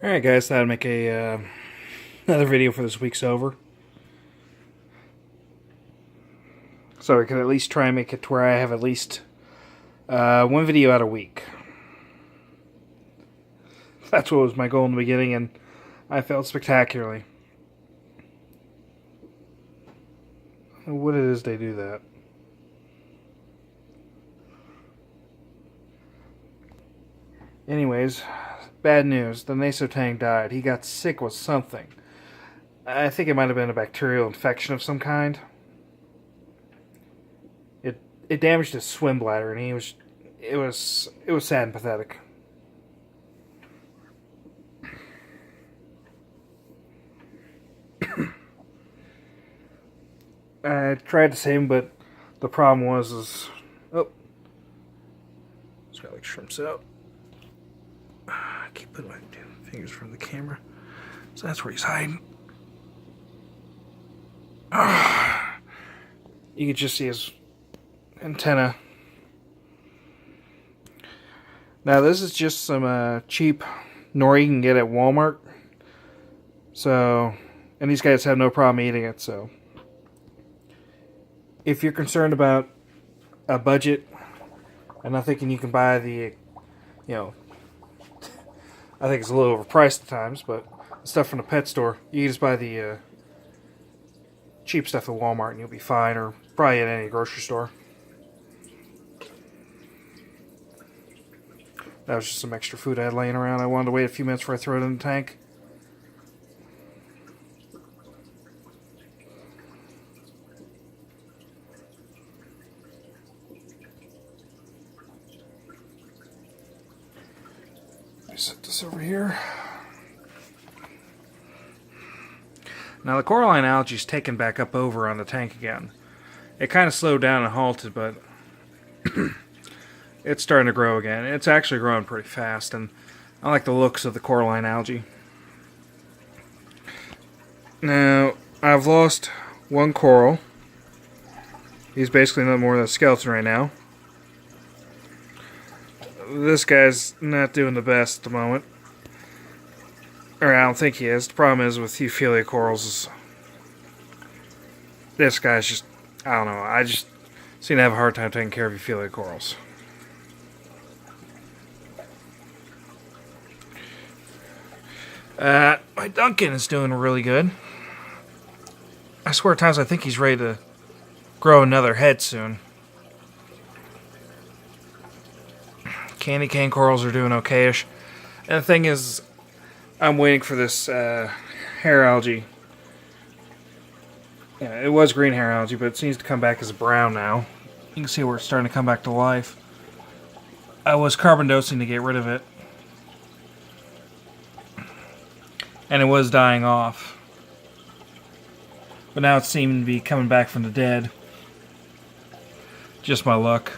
Alright guys, thought I'd make another video for this week's over. So I could at least try and make it to where I have at least one video out a week. That's what was my goal in the beginning, and I failed spectacularly. What it is they do that? Anyways, bad news. The Naso Tang died. He got sick with something. I think it might have been a bacterial infection of some kind. It damaged his swim bladder, and it was sad and pathetic. I tried to save him, but the problem was oh, it's got like shrimps out. I keep putting my fingers in front of the camera, so that's where he's hiding. You can just see his antenna. Now this is just some cheap nori you can get at Walmart. So, and these guys have no problem eating it. So, if you're concerned about a budget, I'm not thinking you can buy the, I think it's a little overpriced at times, but stuff from the pet store, you can just buy the cheap stuff at Walmart and you'll be fine, or probably at any grocery store. That was just some extra food I had laying around. I wanted to wait a few minutes before I throw it in the tank. Set this over here. Now the coralline algae's taken back up over on the tank again. It kind of slowed down and halted, but it's starting to grow again. It's actually growing pretty fast, and I like the looks of the coralline algae. Now, I've lost one coral. He's basically nothing more than a skeleton right now. This guy's not doing the best at the moment. Or I don't think he is. The problem is with Euphyllia corals this guy's just, I don't know, I just seem to have a hard time taking care of Euphyllia corals. My Duncan is doing really good. I swear at times I think he's ready to grow another head soon. Candy cane corals are doing okayish. And the thing is, I'm waiting for this hair algae. Yeah, it was green hair algae, but it seems to come back as brown now. You can see where it's starting to come back to life. I was carbon dosing to get rid of it. And it was dying off. But now it seemed to be coming back from the dead. Just my luck.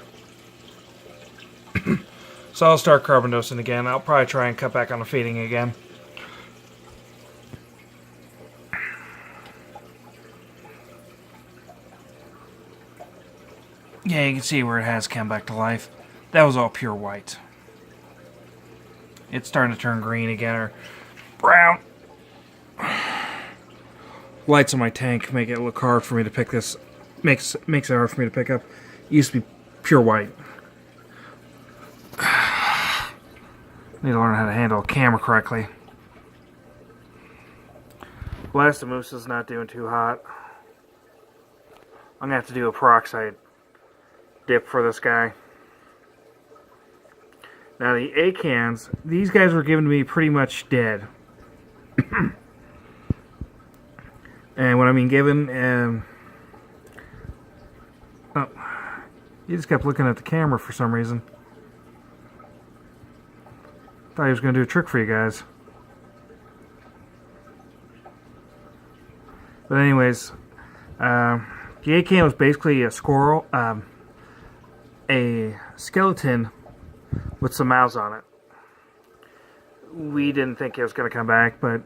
So I'll start carbon dosing again. I'll probably try and cut back on the feeding again. Yeah, you can see where it has come back to life. That was all pure white. It's starting to turn green again, or brown. Lights on my tank make it look hard for me to pick this. Makes it hard for me to pick up. It used to be pure white. Need to learn how to handle a camera correctly. Blastomoose is not doing too hot. I'm gonna have to do a peroxide dip for this guy. Now the acans, these guys were given to me pretty much dead. And what I mean given, oh, he just kept looking at the camera for some reason. Thought he was going to do a trick for you guys. But anyways, the acan was basically a squirrel, a skeleton with some mouths on it. We didn't think it was going to come back, but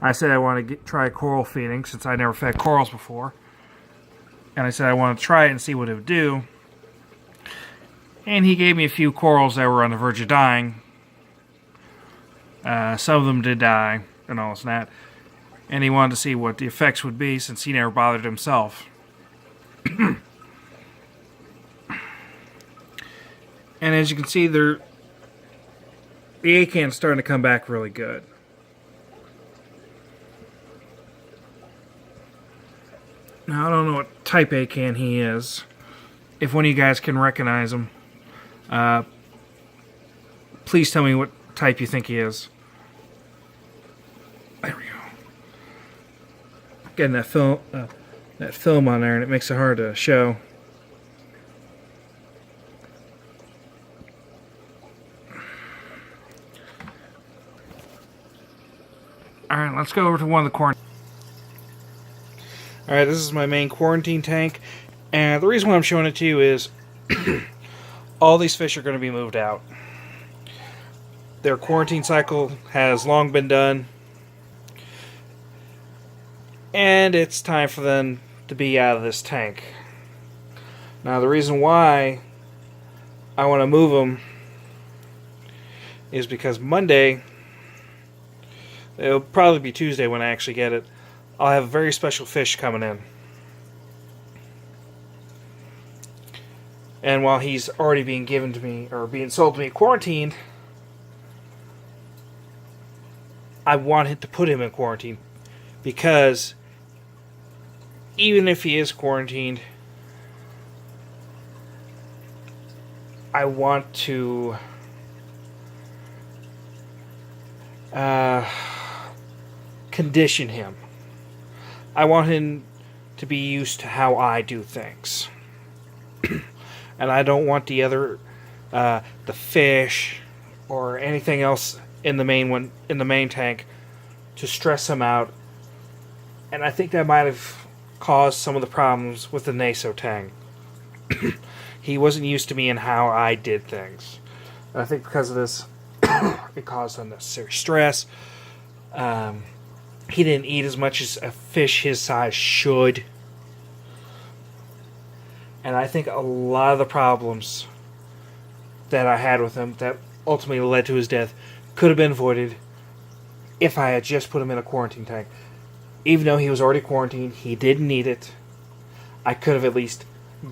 I said I want to try coral feeding since I never fed corals before. And I said I wanted to try it and see what it would do. And he gave me a few corals that were on the verge of dying. Some of them did die and all this and that. And he wanted to see what the effects would be since he never bothered himself. And as you can see, the acan's starting to come back really good. Now, I don't know what type acan he is. If one of you guys can recognize him, please tell me what type you think he is. There we go. Getting that film on there, and it makes it hard to show. Alright, let's go over to one of the quarantine. Alright, this is my main quarantine tank. And the reason why I'm showing it to you is all these fish are going to be moved out. Their quarantine cycle has long been done. And it's time for them to be out of this tank. Now, the reason why I want to move them is because Monday, it'll probably be Tuesday when I actually get it, I'll have a very special fish coming in. And while he's already being given to me, or being sold to me quarantined, I wanted to put him in quarantine. Because even if he is quarantined, I want to condition him. I want him to be used to how I do things. And I don't want the fish or anything else in the main tank to stress him out. And I think that might have caused some of the problems with the Naso Tang. He wasn't used to me in how I did things. And I think because of this, it caused unnecessary stress. He didn't eat as much as a fish his size should. And I think a lot of the problems that I had with him that ultimately led to his death could have been avoided if I had just put him in a quarantine tank. Even though he was already quarantined, he didn't need it. I could have at least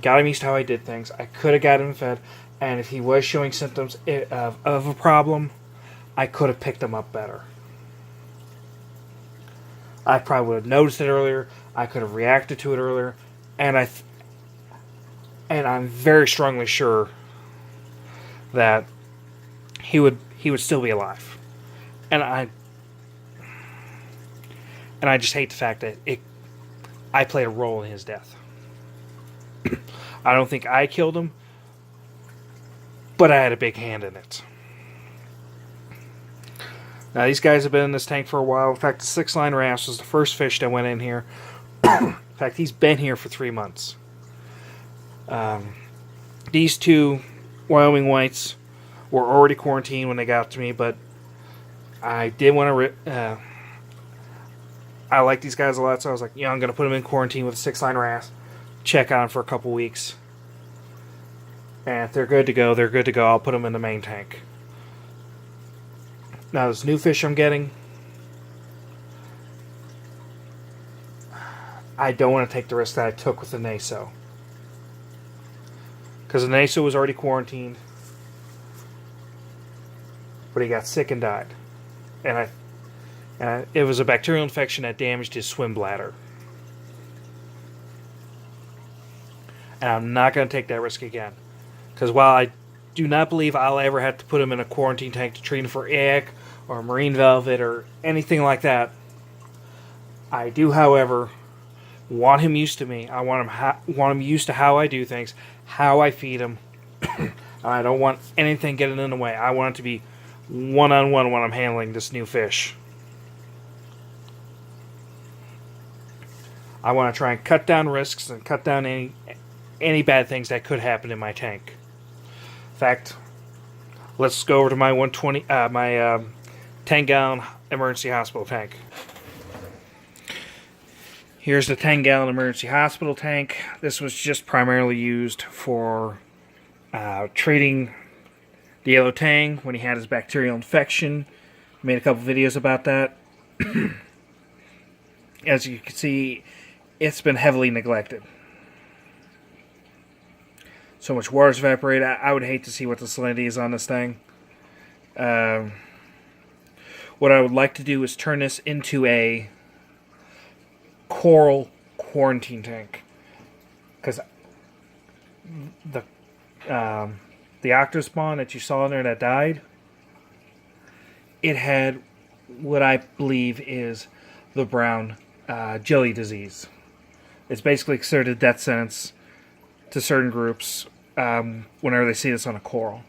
got him used to how I did things. I could have got him fed. And if he was showing symptoms of a problem, I could have picked him up better. I probably would have noticed it earlier. I could have reacted to it earlier. And I'm very strongly sure that he would still be alive. And I just hate the fact that I played a role in his death. I don't think I killed him, but I had a big hand in it. Now, these guys have been in this tank for a while. In fact, the 6-line wrasse was the first fish that went in here. In fact, he's been here for 3 months. These two Wyoming whites were already quarantined when they got to me, but I did want to... I like these guys a lot, so I was like, I'm going to put them in quarantine with a 6-line wrasse. Check on them for a couple weeks. And if they're good to go, they're good to go. I'll put them in the main tank. Now, this new fish I'm getting, I don't want to take the risk that I took with the Naso. Because the Naso was already quarantined, but he got sick and died. And it was a bacterial infection that damaged his swim bladder. And I'm not going to take that risk again. Because while I do not believe I'll ever have to put him in a quarantine tank to treat him for ick or marine velvet or anything like that, I do, however, want him used to me. I want him used to how I do things, how I feed him. I don't want anything getting in the way. I want it to be one-on-one when I'm handling this new fish. I want to try and cut down risks and cut down any bad things that could happen in my tank. In fact, let's go over to my 10-gallon emergency hospital tank. Here's the 10-gallon emergency hospital tank. This was just primarily used for treating the yellow tang when he had his bacterial infection Made a couple videos about that. As you can see, it's been heavily neglected. So much water's evaporated. I would hate to see what the salinity is on this thing. What I would like to do is turn this into a coral quarantine tank. Because the octopus spawn that you saw in there that died, it had what I believe is the brown jelly disease. It's basically considered a death sentence to certain groups whenever they see this on a coral.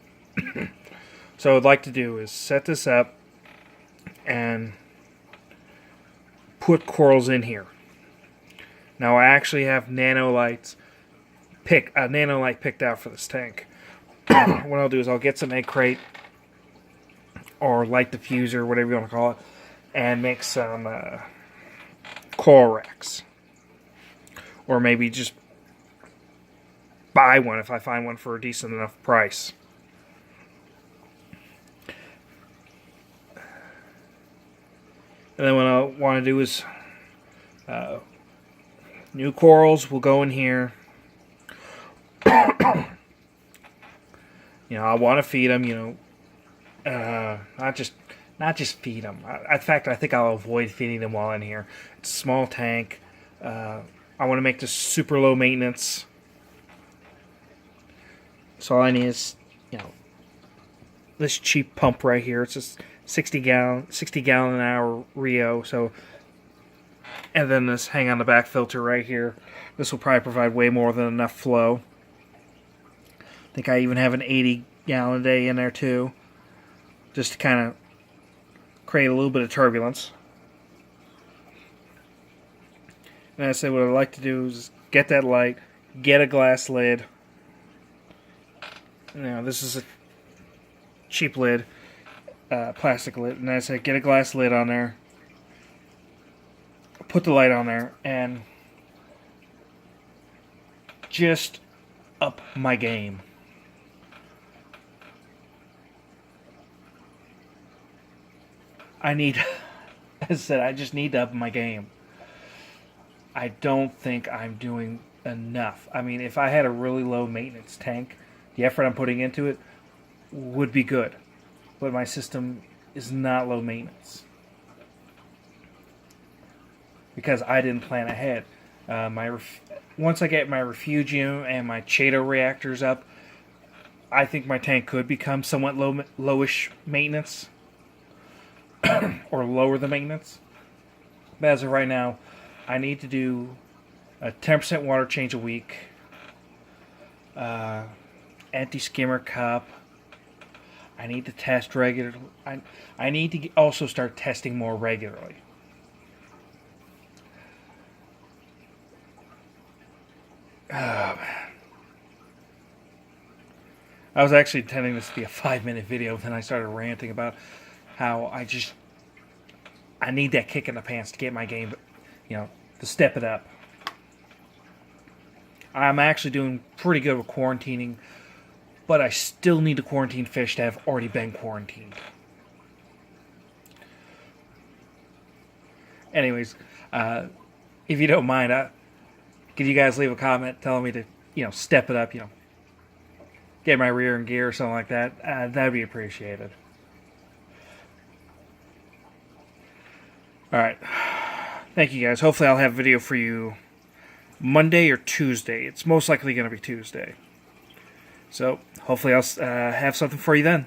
So what I'd like to do is set this up and put corals in here. Now I actually have nanolight picked out for this tank. What I'll do is I'll get some egg crate or light diffuser, whatever you want to call it, and make some coral racks. Or maybe just buy one if I find one for a decent enough price. And then what I want to do is new corals will go in here. I want to feed them. Not just feed them. In fact, I think I'll avoid feeding them while in here. It's a small tank. I want to make this super low maintenance. So all I need is, this cheap pump right here. It's just 60 gallon an hour Rio. So, and then this hang on the back filter right here. This will probably provide way more than enough flow. I think I even have an 80 gallon a day in there too, just to kind of create a little bit of turbulence. And I said what I'd like to do is get that light, get a glass lid. This is a cheap lid, plastic lid, and I said get a glass lid on there, put the light on there, and just up my game. As I said, I just need to up my game. I don't think I'm doing enough. I mean, if I had a really low maintenance tank, the effort I'm putting into it would be good. But my system is not low maintenance. Because I didn't plan ahead. Once I get my refugium and my Chaeto reactors up, I think my tank could become somewhat lowish maintenance. Or lower the maintenance. But as of right now, I need to do a 10% water change a week. Anti-skimmer cup. I need to test regularly. I need to also start testing more regularly. Oh, man. I was actually intending this to be a 5-minute video, then I started ranting about how I need that kick in the pants to get my game, to step it up. I'm actually doing pretty good with quarantining, but I still need to quarantine fish that have already been quarantined. Anyways, if you don't mind, could you guys leave a comment telling me to, step it up, get my rear in gear or something like that? That'd be appreciated. Alright. Thank you guys. Hopefully I'll have a video for you Monday or Tuesday. It's most likely going to be Tuesday. So, hopefully I'll have something for you then.